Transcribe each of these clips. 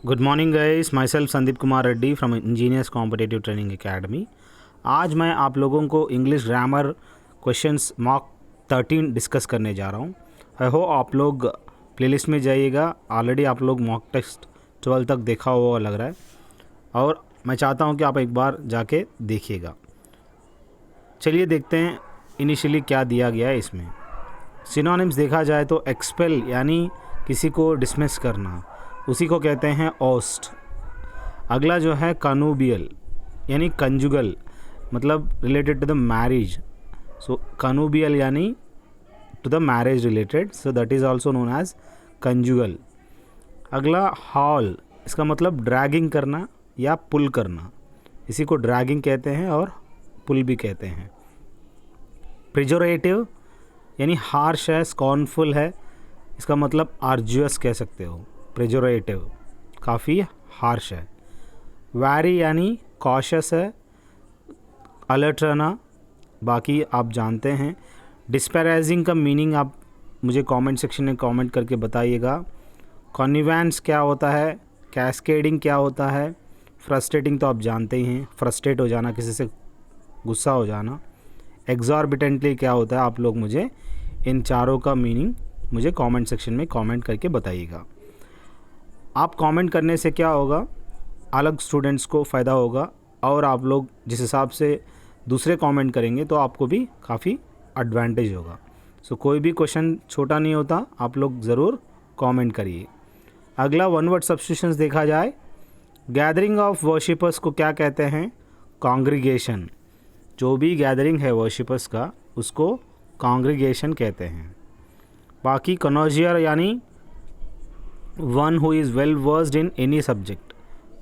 Good morning guys, my self Sandeep Kumar Reddy from engineers competitive training academy. आज मैं आप लोगों को English grammar questions mock 13 discuss करने जा रहा हूं। आई होप आप लोग प्लेलिस्ट में जाइएगा। ऑलरेडी आप लोग मॉक टेस्ट 12 तक देखा हुआ लग रहा है और मैं चाहता हूं कि आप एक बार जाके देखिएगा। चलिए देखते हैं इनिशियली क्या दिया गया है इसमें। सिनोनिम्स देखा जाए तो एक्सपेल यानी किसी को डिसमिस करना, उसी को कहते हैं ओस्ट। अगला जो है कनूबियल यानी कंजुगल, मतलब related to the marriage. So connubial यानी to the marriage related, so that is also known as conjugal. अगला हॉल, इसका मतलब ड्रैगिंग करना या पुल करना, इसी को ड्रैगिंग कहते हैं और पुल भी कहते हैं। प्रिजोरेटिव यानी हार्श है, स्कॉर्नफुल है, इसका मतलब आर्जुअस कह सकते हो। प्रिजोरेटिव काफ़ी हार्श है। वैरी यानी कॉशियस है, अलर्ट रहना, बाकी आप जानते हैं। डिस्पैरेजिंग का मीनिंग आप मुझे कमेंट सेक्शन में कमेंट करके बताइएगा। कॉन्निवेंस क्या होता है, कैस्केडिंग क्या होता है, फ्रस्ट्रेटिंग तो आप जानते ही हैं, फ्रस्ट्रेट हो जाना, किसी से गुस्सा हो जाना। एग्जॉर्बिटेंटली क्या होता है, आप लोग मुझे इन चारों का मीनिंग मुझे कमेंट सेक्शन में कमेंट करके बताइएगा। आप कमेंट करने से क्या होगा, अलग स्टूडेंट्स को फ़ायदा होगा और आप लोग जिस हिसाब से दूसरे कमेंट करेंगे तो आपको भी काफ़ी एडवांटेज होगा। सो कोई भी क्वेश्चन छोटा नहीं होता, आप लोग ज़रूर कमेंट करिए। अगला वन वर्ड सब्स्टिट्यूशंस देखा जाए। गैदरिंग ऑफ वर्शिपर्स को क्या कहते हैं, कॉन्ग्रीगेशन। जो भी गैदरिंग है वर्शिपर्स का उसको कॉन्ग्रीगेशन कहते हैं। बाकी कनोजियर यानी one who is well versed in any subject,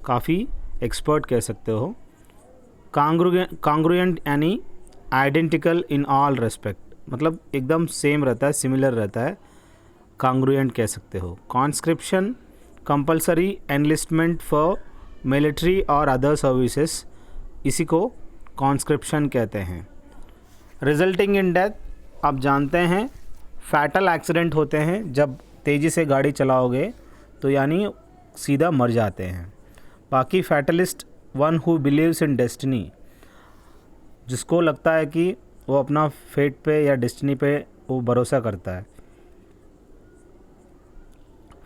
काफ़ी एक्सपर्ट कह सकते हो। कॉन्ग्रुएंट यानी आइडेंटिकल इन ऑल रेस्पेक्ट, मतलब एकदम सेम रहता है, सिमिलर रहता है, कॉन्ग्रुएंट कह सकते हो। Conscription compulsory enlistment for military और अदर सर्विसेज, इसी को कॉन्स्क्रिप्शन कहते हैं। रिजल्टिंग इन डेथ, आप जानते हैं फैटल एक्सीडेंट होते हैं जब तेज़ी से गाड़ी चलाओगे तो यानी सीधा मर जाते हैं। बाकी fatalist one who believes in destiny, जिसको लगता है कि वो अपना फेट पे या डेस्टिनी पे वो भरोसा करता है।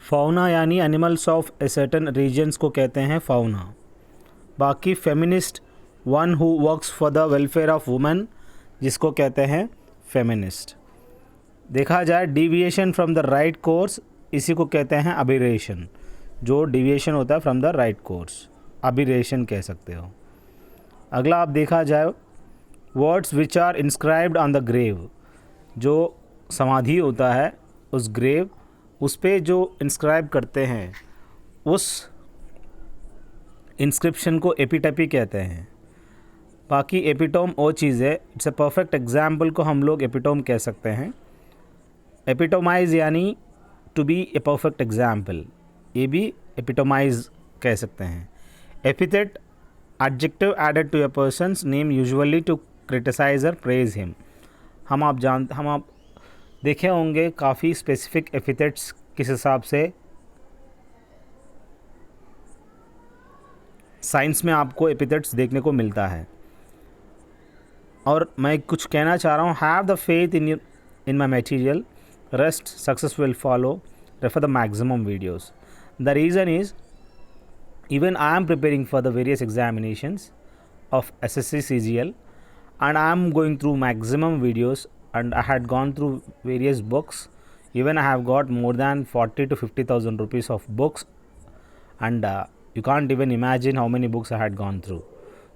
फाउना यानी animals of a certain regions को कहते हैं फाउना। बाकी feminist one who works for the welfare of women, जिसको कहते हैं फेमिनिस्ट। देखा जाए deviation from the right course, इसी को कहते हैं अबिरेशन। जो डिविएशन होता है from the right course, aberration कह सकते हो। अगला आप देखा जाए words which are inscribed on the grave, जो समाधि होता है उस ग्रेव, उस पे जो इंस्क्राइब करते हैं उस इंस्क्रिप्शन को एपिटॉपी कहते हैं। बाकी एपिटोम वो चीज़ है, इट्स अ परफेक्ट एग्जाम्पल को हम लोग एपिटोम कह सकते हैं। एपिटोमाइज यानी to be a perfect example, ये भी एपिटोमाइज कह सकते हैं। Epithet adjective added to a person's name usually to criticize और प्रेज हिम। हम आप देखे होंगे काफ़ी स्पेसिफिक एपिथेट्स किस हिसाब से साइंस में आपको एपिथेट्स देखने को मिलता है। और मैं कुछ कहना चाह रहा हूँ, have the faith in my material, rest success will follow, refer the maximum videos. The reason is, even I am preparing for the various examinations of SSC CGL and I am going through maximum videos and I had gone through various books. Even I have got more than 40 to 50,000 rupees of books and you can't even imagine how many books I had gone through.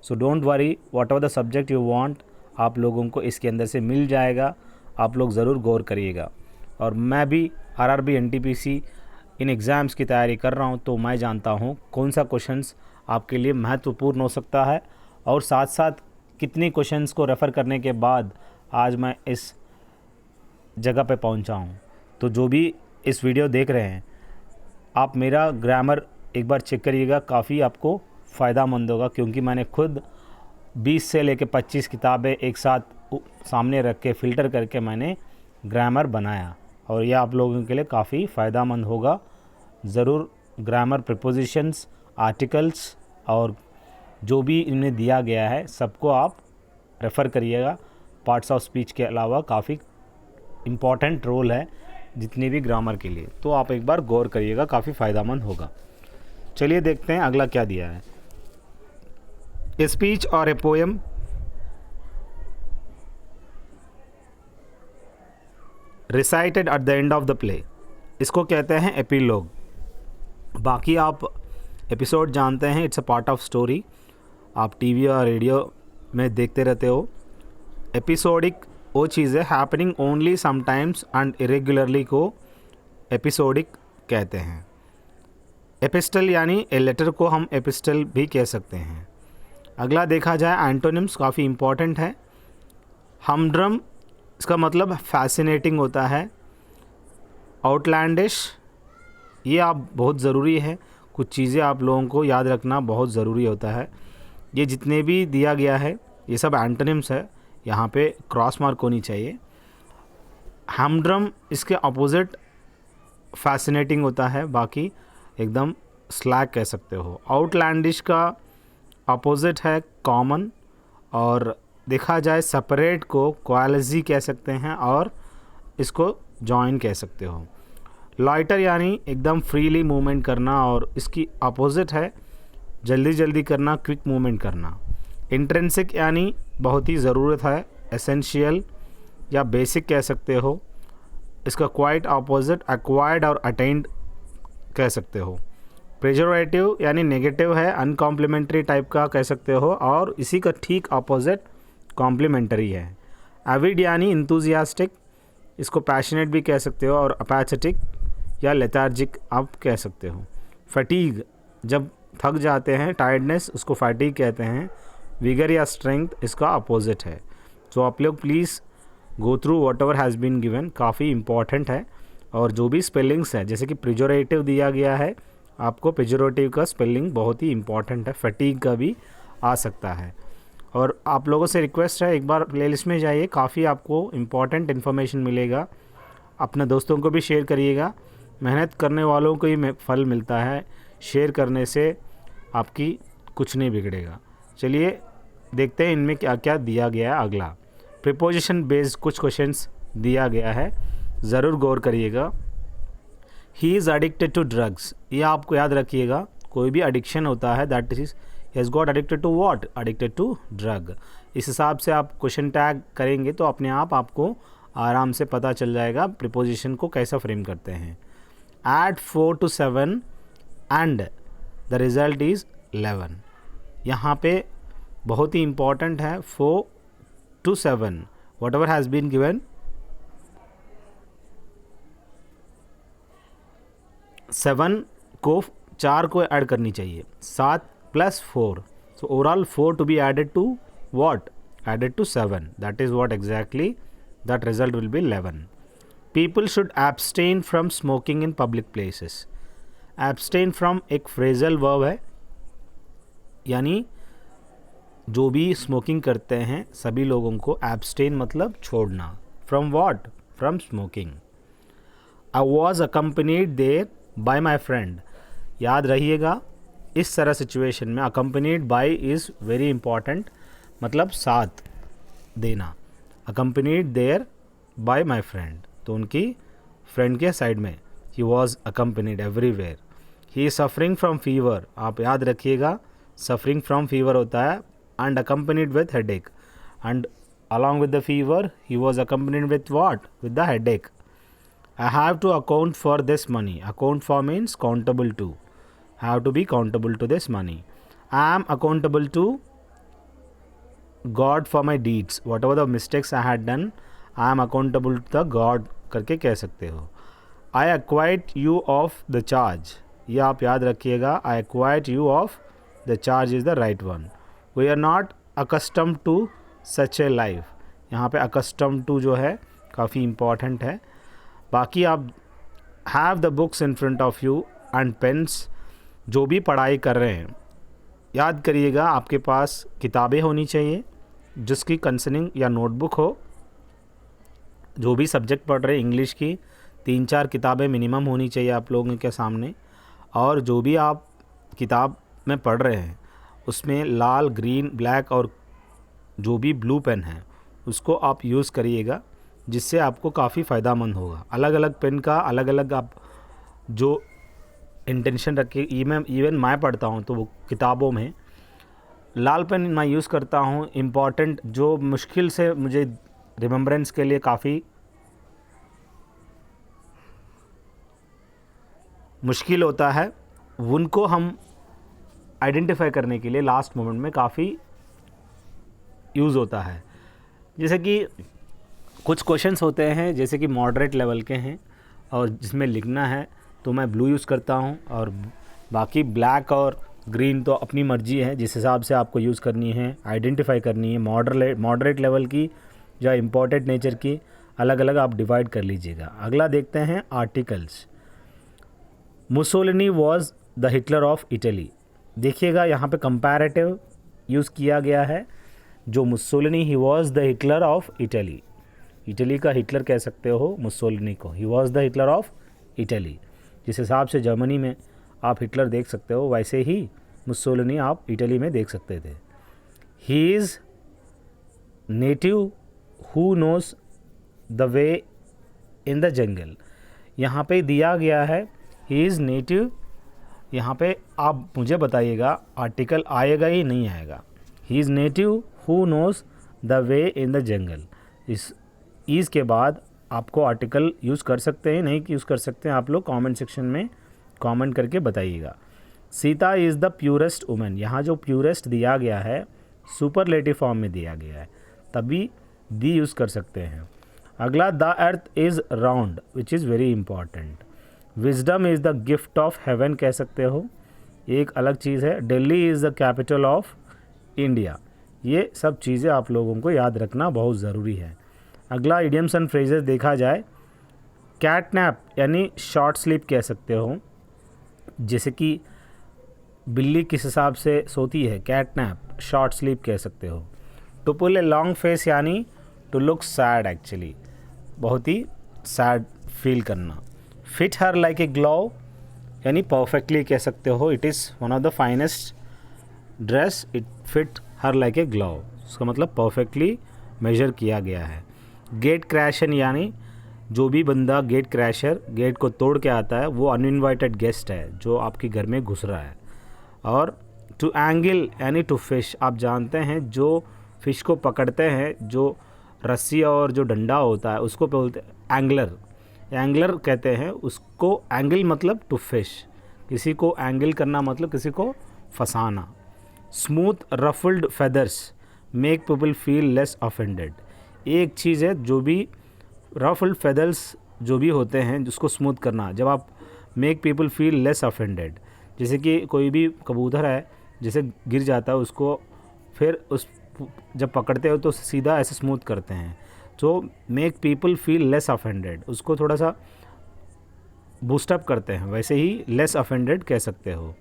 So don't worry, whatever the subject you want, आप लोगों को इसके अंदर से मिल जाएगा, आप लोग ज़रूर गौर करिएगा। और मैं भी आरआरबी एनटीपीसी इन एग्ज़ाम्स की तैयारी कर रहा हूं, तो मैं जानता हूं कौन सा क्वेश्चंस आपके लिए महत्वपूर्ण हो सकता है और साथ साथ कितने क्वेश्चंस को रेफ़र करने के बाद आज मैं इस जगह पे पहुंचा हूं। तो जो भी इस वीडियो देख रहे हैं, आप मेरा ग्रामर एक बार चेक करिएगा, काफ़ी आपको फ़ायदा मंद होगा, क्योंकि मैंने खुद 20 से लेकर 25 किताबें एक साथ सामने रख के फ़िल्टर करके मैंने ग्रामर बनाया और यह आप लोगों के लिए काफ़ी फ़ायदा मंद होगा। ज़रूर ग्रामर, प्रिपोजिशंस, आर्टिकल्स और जो भी इनमें दिया गया है सबको आप रेफ़र करिएगा। पार्ट्स ऑफ स्पीच के अलावा काफ़ी इम्पॉर्टेंट रोल है जितने भी ग्रामर के लिए, तो आप एक बार गौर करिएगा, काफ़ी फ़ायदेमंद होगा। चलिए देखते हैं अगला क्या दिया है। ए स्पीच और a poem recited at the end of the play, इसको कहते हैं एपिलॉग। बाकी आप एपिसोड जानते हैं, it's a part of story, आप टीवी और रेडियो में देखते रहते हो। एपिसोडिक वो चीज़ है happening only sometimes and irregularly को एपिसोडिक कहते हैं। एपिस्टल यानी ए लेटर को हम एपिस्टल भी कह सकते हैं। अगला देखा जाए एंटोनिम्स, काफ़ी इम्पॉर्टेंट है। हमड्रम, इसका मतलब फैसिनेटिंग होता है। आउटलैंडिश, ये आप बहुत ज़रूरी है, कुछ चीज़ें आप लोगों को याद रखना बहुत ज़रूरी होता है। ये जितने भी दिया गया है ये सब एंटोनिम्स है, यहाँ पे क्रॉस मार्क होनी चाहिए। हमड्रम इसके अपोजिट फैसिनेटिंग होता है, बाकी एकदम स्लैक कह सकते हो। आउटलैंडिश का अपोजिट है कॉमन, और देखा जाए सेपरेट को क्वालिजी कह सकते हैं और इसको जॉइन कह सकते हो। लॉइटर यानी एकदम फ्रीली मूवमेंट करना, और इसकी अपोजिट है जल्दी जल्दी करना, क्विक मूवमेंट करना। इंट्रिंसिक यानी बहुत ही ज़रूरत है, एसेंशियल या बेसिक कह सकते हो। इसका क्वाइट अपोजिट एक्वायर्ड और अटेंड कह सकते हो। प्रेजोरेटिव यानी नेगेटिव है, अनकॉम्प्लीमेंट्री टाइप का कह सकते हो, और इसी का ठीक अपोजिट कॉम्प्लीमेंट्री है। एविड यानी इंथुजियास्टिक, इसको पैशनेट भी कह सकते हो, और अपैथेटिक या लेथार्जिक आप कह सकते हो। फटीग, जब थक जाते हैं, टायर्डनेस, उसको फटीग कहते हैं। विगर या स्ट्रेंथ इसका अपोजिट है। तो आप लोग please go through whatever has been given, काफ़ी इम्पॉर्टेंट है। और जो भी स्पेलिंग्स है, जैसे कि प्रिजोरेटिव दिया गया है, आपको प्रिजोरेटिव का स्पेलिंग बहुत ही इम्पॉर्टेंट है। फटीग का भी आ सकता है। और आप लोगों से रिक्वेस्ट है, एक बार प्लेलिस्ट में जाइए, काफ़ी आपको इम्पॉर्टेंट इन्फॉर्मेशन मिलेगा। अपने दोस्तों को भी शेयर करिएगा, मेहनत करने वालों को ही फल मिलता है, शेयर करने से आपकी कुछ नहीं बिगड़ेगा। चलिए देखते हैं इनमें क्या क्या दिया गया है। अगला प्रीपोजिशन बेस्ड कुछ क्वेश्चंस दिया गया है, ज़रूर गौर करिएगा। He is addicted to drugs, ये आपको याद रखिएगा, कोई भी एडिक्शन होता है that is has got addicted to what, addicted to drug. इस हिसाब से आप क्वेश्चन टैग करेंगे तो अपने आप आपको आराम से पता चल जाएगा प्रीपोजिशन को कैसा फ्रेम करते हैं। Add 4 to 7 and the result is 11, यहाँ पे बहुत ही इम्पॉर्टेंट है। 4 to 7 whatever has been given, 7 को 4 को ऐड करनी चाहिए, 7 + 4, so overall 4 to be added to what, added to 7, that is what exactly that result will be 11. People should abstain from smoking in public places. Abstain from एक phrasal verb है, यानी जो भी smoking करते हैं सभी लोगों को abstain मतलब छोड़ना। From what? From smoking. I was accompanied there by my friend. याद रहिएगा, इस तरह सिचुएशन में accompanied by is very important, मतलब साथ देना। accompanied there by my friend, तो उनकी फ्रेंड के साइड में he was accompanied everywhere. he is suffering from fever, आप याद रखिएगा suffering from fever होता है, and accompanied with headache, and along with the fever he was accompanied with what, with the headache. I have to account for this money, account for means countable to, have to be countable to this money. I am accountable to God for my deeds, whatever the mistakes I had done I am accountable to the God करके कह सकते हो। I acquit you of the charge, ये आप याद रखिएगा, I acquit you of the charge is the right one. We are not accustomed to such a life, यहाँ पे accustomed to जो है काफ़ी important है। बाकी आप have the books in front of you and pens, जो भी पढ़ाई कर रहे हैं याद करिएगा आपके पास किताबें होनी चाहिए जिसकी कंसर्निंग या नोटबुक हो। जो भी सब्जेक्ट पढ़ रहे हैं इंग्लिश की 3-4 किताबें मिनिमम होनी चाहिए आप लोगों के सामने। और जो भी आप किताब में पढ़ रहे हैं उसमें लाल, ग्रीन, ब्लैक और जो भी ब्लू पेन है उसको आप यूज़ करिएगा, जिससे आपको काफ़ी फ़ायदामंद होगा। अलग अलग पेन का अलग अलग आप जो इंटेंशन रख के, इवन मैं पढ़ता हूँ तो वो किताबों में लाल पेन मैं यूज़ करता हूँ। इम्पॉर्टेंट जो मुश्किल से मुझे रिमेम्बरेंस के लिए काफ़ी मुश्किल होता है, उनको हम आइडेंटिफाई करने के लिए लास्ट मोमेंट में काफ़ी यूज़ होता है। जैसे कि कुछ क्वेश्चंस होते हैं जैसे कि मॉडरेट लेवल के हैं और जिसमें लिखना है तो मैं ब्लू यूज़ करता हूं, और बाकी ब्लैक और ग्रीन तो अपनी मर्ज़ी है जिस हिसाब से आपको यूज़ करनी है, आइडेंटिफाई करनी है। मॉडरेट लेवल की या इम्पोर्टेंट नेचर की अलग अलग आप डिवाइड कर लीजिएगा। अगला देखते हैं articles. Mussolini was the Hitler of Italy. देखिएगा यहाँ पे कंपैरेटिव यूज़ किया गया है। जो Mussolini, he was the Hitler of Italy, Italy का हिटलर कह सकते हो मुसोलिनी को, he was the Hitler of Italy. जिस हिसाब से जर्मनी में आप हिटलर देख सकते हो वैसे ही मुसोलिनी आप इटली में देख सकते थे। He is native who knows the way in the jungle. यहाँ पे दिया गया है ही इज़ नेटिव, यहाँ पे आप मुझे बताइएगा आर्टिकल आएगा ही नहीं आएगा। He is native who knows the way in the jungle, इस ईज़ के बाद आपको आर्टिकल यूज़ कर सकते हैं, नहीं यूज़ कर सकते हैं, आप लोग कमेंट सेक्शन में कमेंट करके बताइएगा। Sita is the purest woman. यहाँ जो प्योरेस्ट दिया गया है सुपरलेटिव फॉर्म में दिया गया है, तभी दी यूज़ कर सकते हैं। अगला, the earth is round which is very important. Wisdom is the gift of haven कह सकते हो, एक अलग चीज़ है। Delhi is the capital of India. ये सब चीज़ें आप लोगों को याद रखना बहुत ज़रूरी है। अगला, इडियम्स एंड फ्रेजेस देखा जाए, कैटनैप यानी शॉर्ट स्लीप कह सकते हो, जैसे कि बिल्ली किस हिसाब से सोती है, कैटनैप शॉर्ट स्लीप कह सकते हो। To pull a long face यानी टू लुक सैड, एक्चुअली बहुत ही सैड फील करना। Fit her like a glove यानी परफेक्टली कह सकते हो, it is one of the finest dress, it fit her like a glove, उसका मतलब परफेक्टली मेजर किया गया है। गेट क्रैशन यानी जो भी बंदा गेट क्रैशर गेट को तोड़ के आता है वो अनइनवाइटेड गेस्ट है जो आपके घर में घुस रहा है। और टू एंगल यानी टू फिश, आप जानते हैं जो फ़िश को पकड़ते हैं, जो रस्सी और जो डंडा होता है उसको बोलते हैं एंगलर, एंगलर कहते हैं उसको। एंगल मतलब टू फिश, किसी को एंगल करना मतलब किसी को फंसाना। Smooth ruffled feathers make people feel less offended. एक चीज़ है जो भी रफल्ड फेदर्स जो भी होते हैं जिसको स्मूथ करना, जब आप make people feel less offended, जैसे कि कोई भी कबूतर है जैसे गिर जाता है उसको फिर उस जब पकड़ते हो तो सीधा ऐसे स्मूथ करते हैं, तो make people feel less offended, उसको थोड़ा सा बूस्टअप करते हैं, वैसे ही लेस ऑफेंडेड कह सकते हो।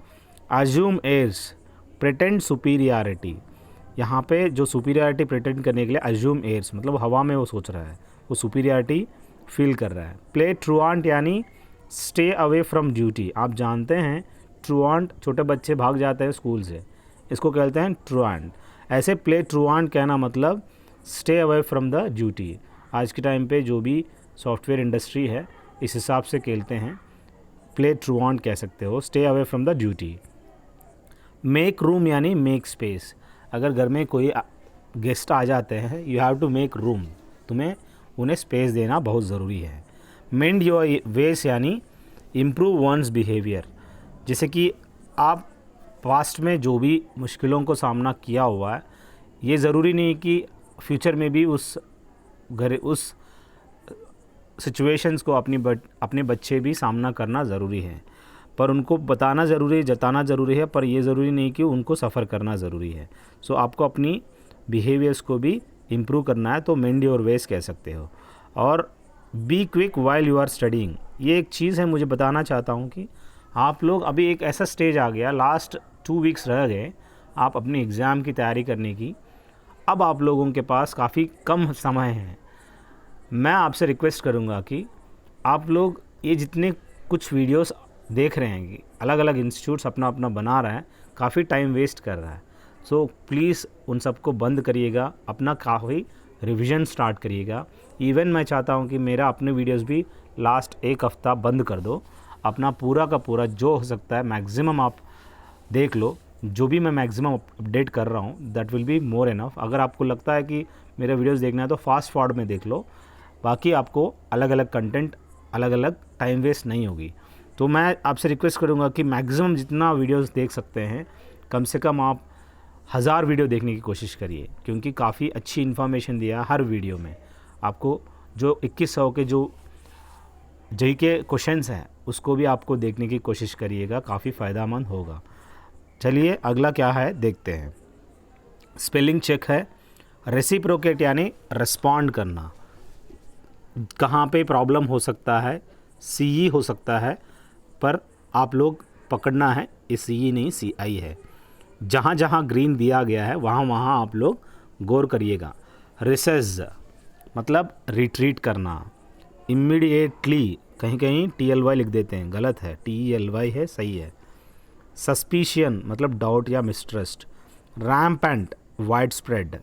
अज्यूम एयर्स प्रिटेंड सुपीरियरिटी, यहाँ पे जो सुपीरियरिटी प्रिटेंड करने के लिए अज्यूम एयर्स मतलब हवा में वो सोच रहा है, वो सुपीरियरिटी फील कर रहा है। प्ले ट्रूआंट यानी स्टे अवे फ्रॉम ड्यूटी, आप जानते हैं ट्रूआंट छोटे बच्चे भाग जाते हैं स्कूल से, इसको कहते हैं ट्रूआंट। ऐसे प्ले ट्रूआंट कहना मतलब stay away from the duty. आज के टाइम पे जो भी सॉफ्टवेयर इंडस्ट्री है इस हिसाब से कहते हैं, प्ले ट्रूआंट कह सकते हो, stay away from the duty. Make room यानी मेक स्पेस, अगर घर में कोई गेस्ट आ जाते हैं you have to make room, तुम्हें उन्हें स्पेस देना बहुत ज़रूरी है। मेंड योर वेस यानी इम्प्रूव वंस बिहेवियर, जैसे कि आप पास्ट में जो भी मुश्किलों को सामना किया हुआ है, ये ज़रूरी नहीं कि फ्यूचर में भी उस सिचुएशंस को अपने बच्चे भी सामना करना ज़रूरी है, पर उनको बताना ज़रूरी है, जताना ज़रूरी है, पर ये ज़रूरी नहीं कि उनको सफ़र करना ज़रूरी है। सो आपको अपनी बिहेवियर्स को भी इम्प्रूव करना है, तो मेंड योर वेस कह सकते हो। और be quick while you are studying, ये एक चीज़ है मुझे बताना चाहता हूँ कि आप लोग अभी एक ऐसा स्टेज आ गया, लास्ट 2 वीक्स रह गए आप अपने एग्ज़ाम की तैयारी करने की, अब आप लोगों के पास काफ़ी कम समय है। मैं आपसे रिक्वेस्ट करूँगा कि आप लोग ये जितने कुछ वीडियोस देख रहे हैं कि अलग अलग इंस्टीट्यूट्स अपना अपना बना रहा है, काफ़ी टाइम वेस्ट कर रहा है। सो प्लीज़ उन सबको बंद करिएगा, अपना काफ़ी रिवीजन स्टार्ट करिएगा। इवन मैं चाहता हूँ कि मेरा अपने वीडियोस भी लास्ट एक हफ़्ता बंद कर दो, अपना पूरा का पूरा जो हो सकता है मैक्सिमम आप देख लो। जो भी मैं मैक्सिमम अपडेट कर रहा हूँ that will be more enough. अगर आपको लगता है कि मेरे वीडियोस देखना है तो फास्ट फॉरवर्ड में देख लो, बाकी आपको अलग अलग कंटेंट अलग अलग टाइम वेस्ट नहीं होगी। तो मैं आपसे रिक्वेस्ट करूँगा कि मैक्सिमम जितना वीडियोस देख सकते हैं कम से कम आप 1000 वीडियो देखने की कोशिश करिए, क्योंकि काफ़ी अच्छी इन्फॉर्मेशन दिया है हर वीडियो में आपको। जो 2100 के जो जेईई के क्वेश्चंस हैं उसको भी आपको देखने की कोशिश करिएगा, काफ़ी फ़ायदेमंद होगा। चलिए अगला क्या है देखते हैं। स्पेलिंग चेक है, रेसिप्रोकेट यानी रिस्पॉन्ड करना। कहाँ पे प्रॉब्लम हो सकता है, सीई हो सकता है, पर आप लोग पकड़ना है ये सीई नहीं सीआई है। जहाँ जहाँ ग्रीन दिया गया है वहाँ वहाँ आप लोग गौर करिएगा। रिसेस मतलब रिट्रीट करना। इमीडिएटली कहीं कहीं TLY लिख देते हैं, गलत है, TELY है, सही है। सस्पिशियन मतलब डाउट या mistrust. Rampant wide spread.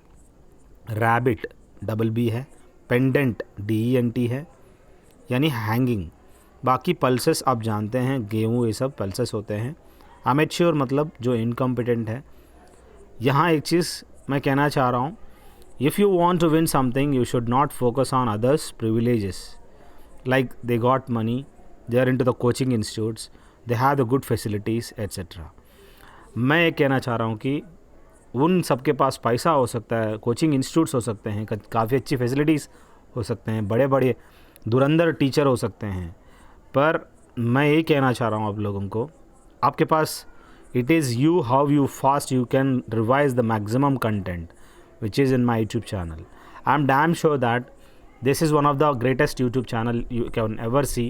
Rabbit BB है। पेंडेंट DENT है यानी हैंगिंग। बाकी पल्सेस आप जानते हैं, गेहूँ ये सब पल्सेस होते हैं। अमेच्योर मतलब जो इनकम्पिटेंट है। यहाँ एक चीज़ मैं कहना चाह रहा हूँ, if you want to win something you should not focus on others privileges like they got money, they are into the coaching institutes, they have the good facilities etc. मैं ये कहना चाह रहा हूँ कि उन सबके पास पैसा हो सकता है, कोचिंग इंस्टीट्यूट्स हो सकते हैं, काफ़ी अच्छी फैसिलिटीज़ हो सकते हैं, बड़े बड़े धुरंधर टीचर हो सकते हैं, पर मैं यही कहना चाह रहा हूँ आप लोगों को, आपके पास it is you how you fast you can revise the maximum content which is in my YouTube channel. I am damn sure that this is one of the greatest YouTube channel you can ever see.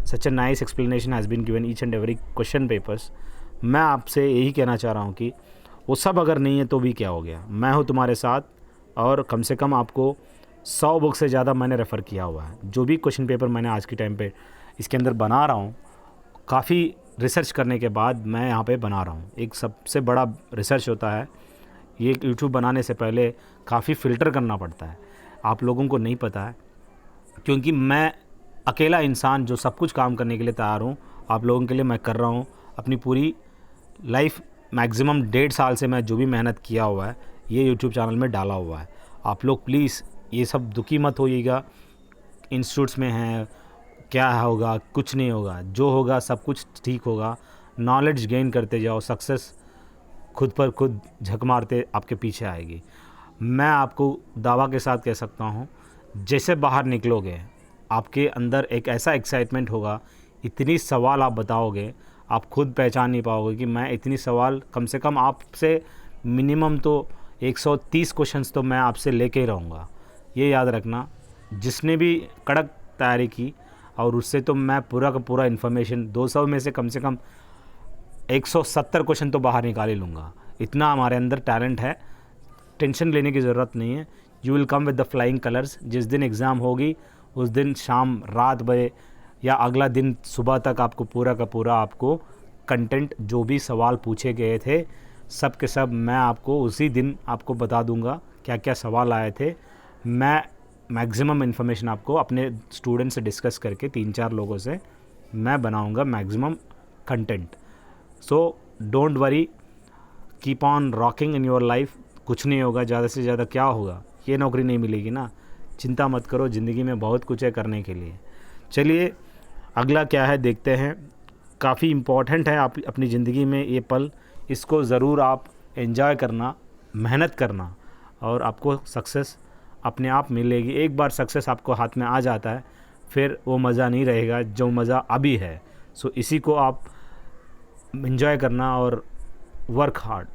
Such a nice explanation has been given each and every question papers. मैं आपसे यही कहना चाह रहा हूँ कि वो सब अगर नहीं है तो भी क्या हो गया, मैं हूँ तुम्हारे साथ, और कम से कम आपको 100 बुक से ज़्यादा मैंने रेफ़र किया हुआ है. जो भी क्वेश्चन पेपर मैंने आज के टाइम पे इसके अंदर बना रहा हूँ, काफ़ी रिसर्च करने के बाद मैं यहाँ पे बना रहा हूँ. एक सबसे बड़ा रिसर्च होता है, ये यूट्यूब बनाने से पहले काफ़ी फ़िल्टर करना पड़ता है, आप लोगों को नहीं पता है, क्योंकि मैं अकेला इंसान जो सब कुछ काम करने के लिए तैयार हूँ, आप लोगों के लिए मैं कर रहा हूँ. अपनी पूरी लाइफ मैक्सिमम 1.5 साल से मैं जो भी मेहनत किया हुआ है ये यूट्यूब चैनल में डाला हुआ है. आप लोग प्लीज़ ये सब दुखी मत होइएगा, इंस्टीट्यूट्स में हैं क्या होगा, कुछ नहीं होगा, जो होगा सब कुछ ठीक होगा. नॉलेज गेन करते जाओ, सक्सेस खुद पर खुद झक मारते आपके पीछे आएगी. मैं आपको दावा के साथ कह सकता हूँ, जैसे बाहर निकलोगे आपके अंदर एक ऐसा एक्साइटमेंट होगा, इतनी सवाल आप बताओगे, आप खुद पहचान नहीं पाओगे कि मैं इतनी सवाल कम से कम आपसे मिनिमम तो 130 क्वेश्चंस तो मैं आपसे लेके ही रहूँगा. ये याद रखना, जिसने भी कड़क तैयारी की और उससे तो मैं पूरा का पूरा इन्फॉर्मेशन 200 में से कम 170 क्वेश्चन तो बाहर निकाल ही लूँगा. इतना हमारे अंदर टैलेंट है, टेंशन लेने की ज़रूरत नहीं है. You will come with the flying colours. जिस दिन एग्ज़ाम होगी उस दिन शाम रात बजे या अगला दिन सुबह तक आपको पूरा का पूरा आपको कंटेंट, जो भी सवाल पूछे गए थे सब के सब मैं आपको उसी दिन आपको बता दूंगा क्या क्या सवाल आए थे. मैं मैक्सिमम इन्फॉर्मेशन आपको अपने स्टूडेंट से डिस्कस करके 3-4 लोगों से मैं बनाऊंगा maximum content. So don't worry, keep on rocking in your life. कुछ नहीं होगा, ज़्यादा से ज़्यादा क्या होगा, ये नौकरी नहीं मिलेगी ना. चिंता मत करो, ज़िंदगी में बहुत कुछ है करने के लिए. चलिए अगला क्या है देखते हैं. काफ़ी इम्पॉर्टेंट है आप अपनी ज़िंदगी में ये पल, इसको ज़रूर आप एंजॉय करना, मेहनत करना, और आपको सक्सेस अपने आप मिलेगी. एक बार सक्सेस आपको हाथ में आ जाता है फिर वो मज़ा नहीं रहेगा जो मज़ा अभी है. सो इसी को आप एंजॉय करना और work hard.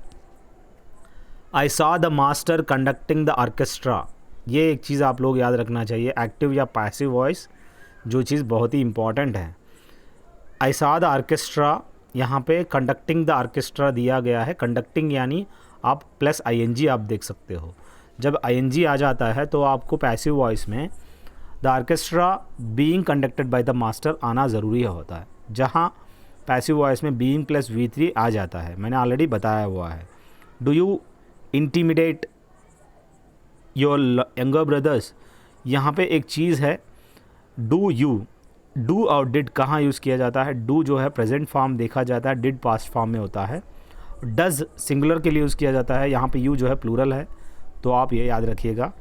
I saw the master conducting the orchestra. ये एक चीज़ आप लोग याद रखना चाहिए, एक्टिव या पैसिव वॉइस, जो चीज़ बहुत ही इम्पॉर्टेंट है. आई सॉ द ऑर्केस्ट्रा, यहाँ पे कंडक्टिंग द ऑर्केस्ट्रा दिया गया है. कंडक्टिंग यानी आप प्लस ING आप देख सकते हो. जब ING आ जाता है तो आपको पैसिव वॉइस में the orchestra being conducted by the master आना ज़रूरी होता है. जहाँ पैसिव वॉइस में बीइंग प्लस V3 आ जाता है, मैंने ऑलरेडी बताया हुआ है। Do you intimidate your younger brothers, यहाँ पे एक चीज़ है, डू और डिड कहाँ यूज़ किया जाता है। डू जो है प्रेजेंट फॉर्म देखा जाता है, डिड पास्ट फॉर्म में होता है। डज सिंगुलर के लिए यूज़ किया जाता है, यहाँ पे यू जो है प्लूरल है, तो आप ये याद रखिएगा,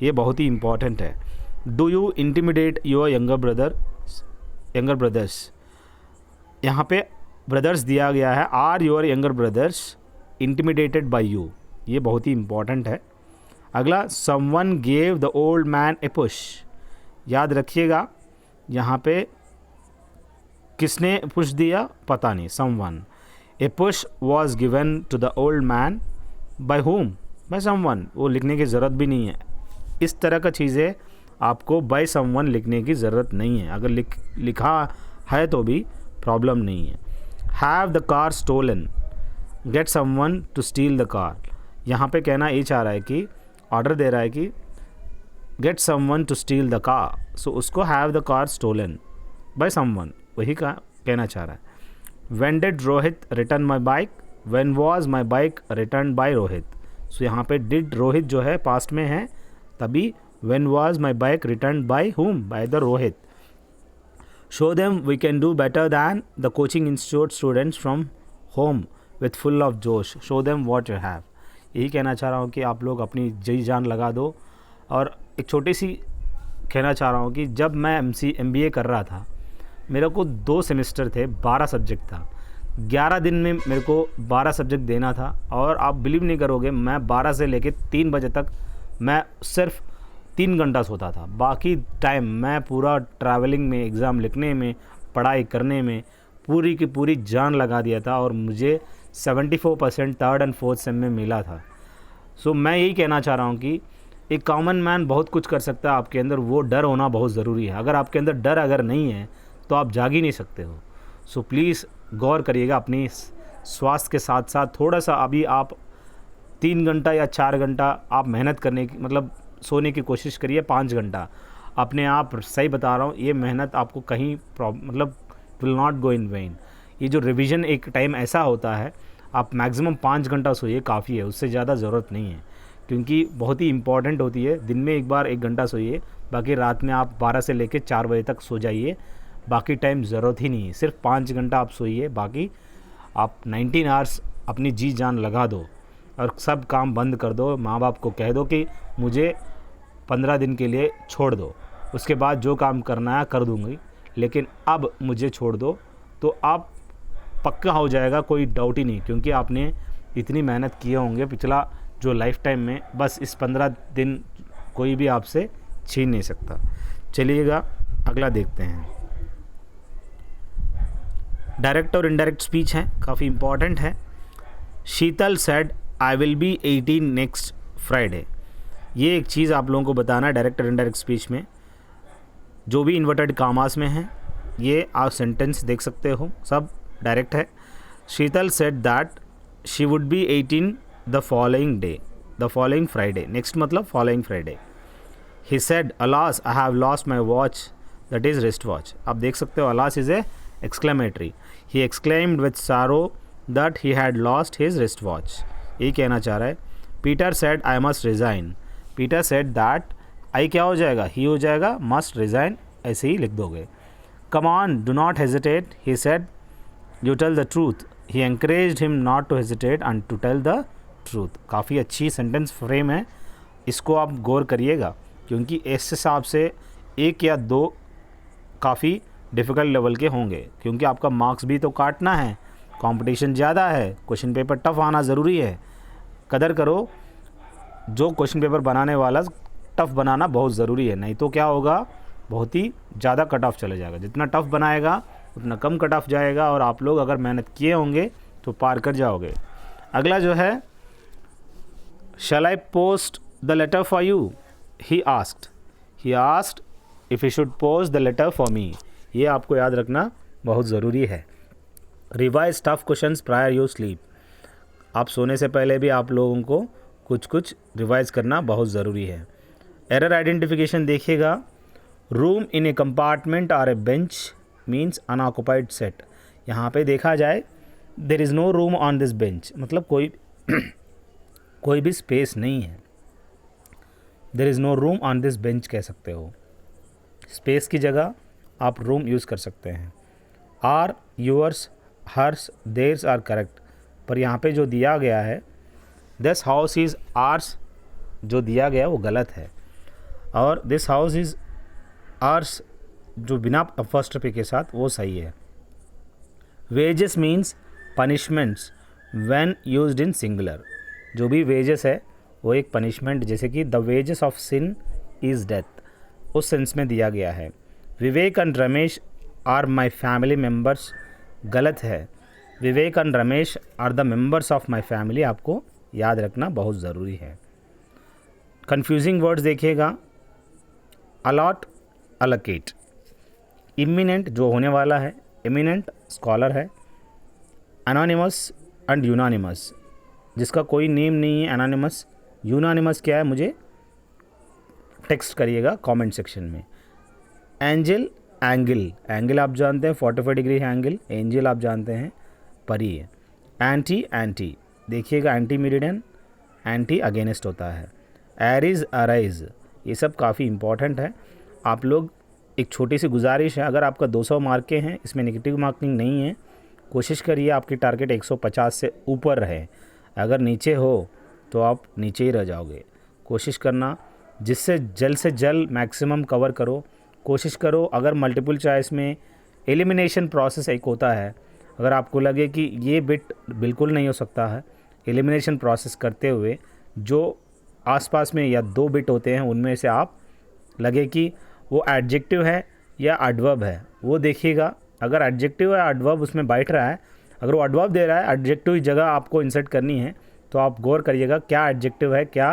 ये बहुत ही इंपॉर्टेंट है। Do you intimidate your younger brothers, यहाँ पे ब्रदर्स दिया गया है, are your younger brothers intimidated by you, ये बहुत ही इंपॉर्टेंट है। अगला, someone gave the old man a push, याद रखिएगा यहाँ पे किसने पुश दिया पता नहीं, someone. A push was given to the old man by whom, by someone, वो लिखने की ज़रूरत भी नहीं है। इस तरह का चीज़ें आपको बाय समवन लिखने की ज़रूरत नहीं है, अगर लिखा है तो भी प्रॉब्लम नहीं है। Have the car stolen, get someone to steal the car, यहाँ पे कहना ये चाह रहा है कि ऑर्डर दे रहा है कि get someone to steal the car, so उसको have the car stolen by someone, वही का कहना चाह रहा है। When did Rohit return my bike, when was my bike return by Rohit, so यहाँ पे डिड रोहित जो है पास्ट में है, तभी when was my bike return by whom, by the Rohit. Show them we can do better than the coaching institute students from home with full of जोश, show them what you have, यही कहना चाह रहा हूँ कि आप लोग अपनी जी जान लगा दो। और एक छोटी सी कहना चाह रहा हूँ कि जब मैं MBA कर रहा था, मेरे को 2 सेमेस्टर थे, 12 सब्जेक्ट था, 11 दिन में मेरे को 12 सब्जेक्ट देना था, और आप बिलीव नहीं करोगे, मैं 12 से लेके 3 बजे तक मैं सिर्फ 3 घंटा सोता था, बाकी टाइम मैं पूरा ट्रैवलिंग में, एग्ज़ाम लिखने में, पढ़ाई करने में पूरी की पूरी जान लगा दिया था, और मुझे 74% 3rd and 4th सेम में मिला था। सो मैं यही कहना चाह रहा हूँ कि एक कॉमन मैन बहुत कुछ कर सकता है, आपके अंदर वो डर होना बहुत ज़रूरी है। अगर आपके अंदर डर अगर नहीं है तो आप जाग ही नहीं सकते हो। सो प्लीज़ गौर करिएगा अपनी स्वास्थ्य के साथ साथ, थोड़ा सा अभी आप 3 घंटा या 4 घंटा आप मेहनत करने की, मतलब सोने की कोशिश करिए 5 घंटा, अपने आप सही बता रहा हूँ, ये मेहनत आपको कहीं मतलब will not go in when. ये जो रिवीजन एक टाइम ऐसा होता है, आप मैक्सिमम 5 घंटा सोइए, काफ़ी है, उससे ज़्यादा ज़रूरत नहीं है, क्योंकि बहुत ही इंपॉर्टेंट होती है। दिन में एक बार 1 घंटा सोइए, बाकी रात में आप 12 से लेकर 4 बजे तक सो जाइए, बाकी टाइम ज़रूरत ही नहीं है, सिर्फ 5 घंटा आप सोइए, बाकी आप 19 आवर्स अपनी जी जान लगा दो और सब काम बंद कर दो। माँ बाप को कह दो कि मुझे 15 दिन के लिए छोड़ दो, उसके बाद जो काम करना है कर दूँगी, लेकिन अब मुझे छोड़ दो, तो आप पक्का हो जाएगा, कोई डाउट ही नहीं, क्योंकि आपने इतनी मेहनत किए होंगे पिछला जो लाइफ टाइम में, बस इस 15 दिन कोई भी आपसे छीन नहीं सकता। चलिएगा अगला देखते हैं। डायरेक्ट और इनडायरेक्ट स्पीच है, काफ़ी इम्पॉर्टेंट है। Sheetal said I will be 18 next Friday, ये एक चीज़ आप लोगों को बताना है डायरेक्ट और इनडायरेक्ट स्पीच में, जो भी इन्वर्टेड कामास में है, ये आप सेंटेंस देख सकते हो, सब डायरेक्ट है। Sheetal said that she would be 18 the following day, the following Friday, next मतलब following Friday. He said alas I have lost my watch, that is wrist watch, आप देख सकते हो alas is a exclamatory. He exclaimed with sorrow that he had lost his wrist watch, यही कहना चाह रहा है। Peter said I must resign, Peter said that I क्या हो जाएगा, ही हो जाएगा, मस्ट रिज़ाइन ऐसे ही लिख दोगे। Come on do not hesitate, he said you tell the truth, he encouraged him not to hesitate and to tell the truth. काफ़ी अच्छी सेंटेंस फ्रेम है, इसको आप गौर करिएगा, क्योंकि इस हिसाब से 1 या 2 काफ़ी डिफ़िकल्ट लेवल के होंगे, क्योंकि आपका मार्क्स भी तो काटना है, कंपटीशन ज़्यादा है, क्वेश्चन पेपर टफ आना ज़रूरी है। कदर करो, जो क्वेश्चन पेपर बनाने वाला टफ़ बनाना बहुत ज़रूरी है, नहीं तो क्या होगा, बहुत ही ज़्यादा कट ऑफ चले जाएगा। जितना टफ़ बनाएगा उतना कम कट ऑफ जाएगा, और आप लोग अगर मेहनत किए होंगे तो पार कर जाओगे। अगला जो है, shall I post the letter for you, he asked if he should post the letter for me, ये आपको याद रखना बहुत ज़रूरी है। Revise tough questions prior you sleep, आप सोने से पहले भी आप लोगों को कुछ रिवाइज करना बहुत ज़रूरी है। एरर आइडेंटिफिकेशन देखिएगा, रूम इन ए कंपार्टमेंट और a bench means unoccupied seat, यहाँ पे देखा जाए there is no room on this bench, मतलब कोई भी स्पेस नहीं है। There is no room on this bench कह सकते हो, स्पेस की जगह आप रूम यूज़ कर सकते हैं। Our, yours, hers, theirs are correct, पर यहाँ पे जो दिया गया है दिस हाउस इज़ आर्स, जो दिया गया वो गलत है, और दिस हाउस इज़ आर्स जो बिना फर्स्ट पे के साथ वो सही है। Wages means punishments when used in singular, जो भी वेजेस है वो एक पनिशमेंट, जैसे कि the wages of sin is death, उस सेंस में दिया गया है। Vivek and Ramesh are my family members गलत है। Vivek and Ramesh are the members of my family, आपको याद रखना बहुत ज़रूरी है। कंफ्यूजिंग वर्ड्स देखिएगा, अलॉट, अलोकेट। इमिनेंट जो होने वाला है, इमिनेंट स्कॉलर है। एनोनिमस एंड यूनानिमस, जिसका कोई नेम नहीं है एनोनिमस। यूनानिमस क्या है मुझे टेक्स्ट करिएगा कमेंट सेक्शन में। एंजल, एंगल, एंगल आप जानते हैं 45 डिग्री है एंगल, एंजल आप जानते हैं परी है। एंटी, एंटी देखिएगा एंटी मेरिडियन, एंटी अगेंस्ट होता है। एरिज, अराइज, ये सब काफ़ी इंपॉर्टेंट है। आप लोग एक छोटी सी गुजारिश है, अगर आपका 200 मार्क के हैं, इसमें नेगेटिव मार्किंग नहीं है, कोशिश करिए आपकी टारगेट 150 से ऊपर रहे। अगर नीचे हो तो आप नीचे ही रह जाओगे। कोशिश करना जिससे जल्द से जल्द मैक्सिमम कवर करो, कोशिश करो। अगर मल्टीपल चॉइस में एलिमिनेशन प्रोसेस एक होता है, अगर आपको लगे कि ये बिट बिल्कुल नहीं हो सकता है, एलिमिनेशन प्रोसेस करते हुए जो आसपास में या 2 बिट होते हैं उनमें से आप लगे कि वो एडजेक्टिव है या एडवर्ब है, वो देखिएगा। अगर एडजेक्टिव या एडवर्ब उसमें बैठ रहा है, अगर वो एडवर्ब दे रहा है, एडजेक्टिव की जगह आपको इंसर्ट करनी है, तो आप गौर करिएगा क्या एडजेक्टिव है, क्या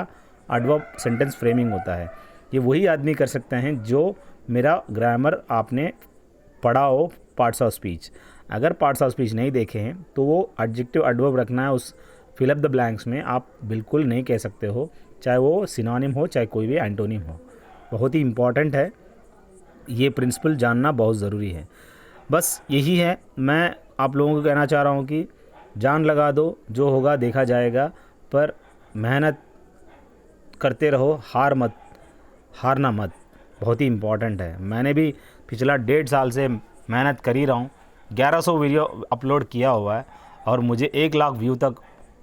एडवर्ब सेंटेंस फ्रेमिंग होता है। ये वही आदमी कर सकते हैं जो मेरा ग्रामर आपने पढ़ा हो पार्ट्स ऑफ स्पीच। अगर पार्ट्स ऑफ स्पीच नहीं देखे हैं तो वो एडजेक्टिव एडवर्ब रखना है उस फिल अप द ब्लैंक्स में, आप बिल्कुल नहीं कह सकते हो, चाहे वो सिनोनिम हो चाहे कोई भी एंटोनिम हो। बहुत ही इम्पॉर्टेंट है, ये प्रिंसिपल जानना बहुत ज़रूरी है। बस यही है, मैं आप लोगों को कहना चाह रहा हूँ कि जान लगा दो, जो होगा देखा जाएगा, पर मेहनत करते रहो, हारना मत, बहुत ही इम्पॉर्टेंट है। मैंने भी पिछला 1.5 साल से मेहनत कर ही रहा हूँ, 1100 वीडियो अपलोड किया हुआ है और मुझे 1 लाख व्यू तक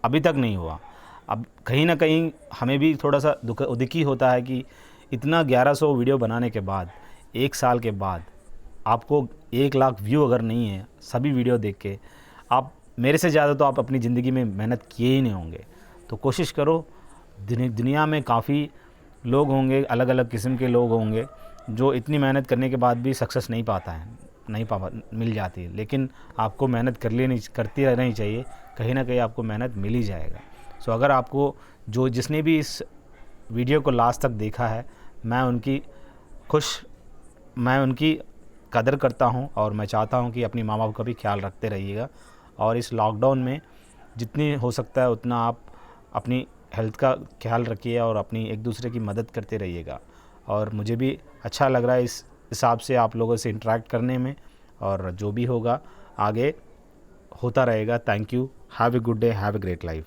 अभी तक नहीं हुआ। अब कहीं ना कहीं हमें भी थोड़ा सा दुखी होता है कि इतना 1100 वीडियो बनाने के बाद 1 साल के बाद आपको 1 लाख व्यू अगर नहीं है सभी वीडियो देख के, आप मेरे से ज़्यादा तो आप अपनी ज़िंदगी में मेहनत किए ही नहीं होंगे। तो कोशिश करो, दुनिया में काफ़ी लोग होंगे, अलग अलग किस्म के लोग होंगे जो इतनी मेहनत करने के बाद भी सक्सेस नहीं पाता है, मिल जाती है, लेकिन आपको मेहनत करती रहनी चाहिए, कहीं ना कहीं आपको मेहनत मिल ही जाएगा। सो अगर आपको जिसने भी इस वीडियो को लास्ट तक देखा है, मैं उनकी कदर करता हूं और मैं चाहता हूं कि अपनी माँ बाप का भी ख्याल रखते रहिएगा, और इस लॉकडाउन में जितनी हो सकता है उतना आप अपनी हेल्थ का ख्याल रखिए और अपनी एक दूसरे की मदद करते रहिएगा। और मुझे भी अच्छा लग रहा है इस हिसाब से आप लोगों से इंटरेक्ट करने में, और जो भी होगा आगे होता रहेगा। Thank you, have a good day, have a great life.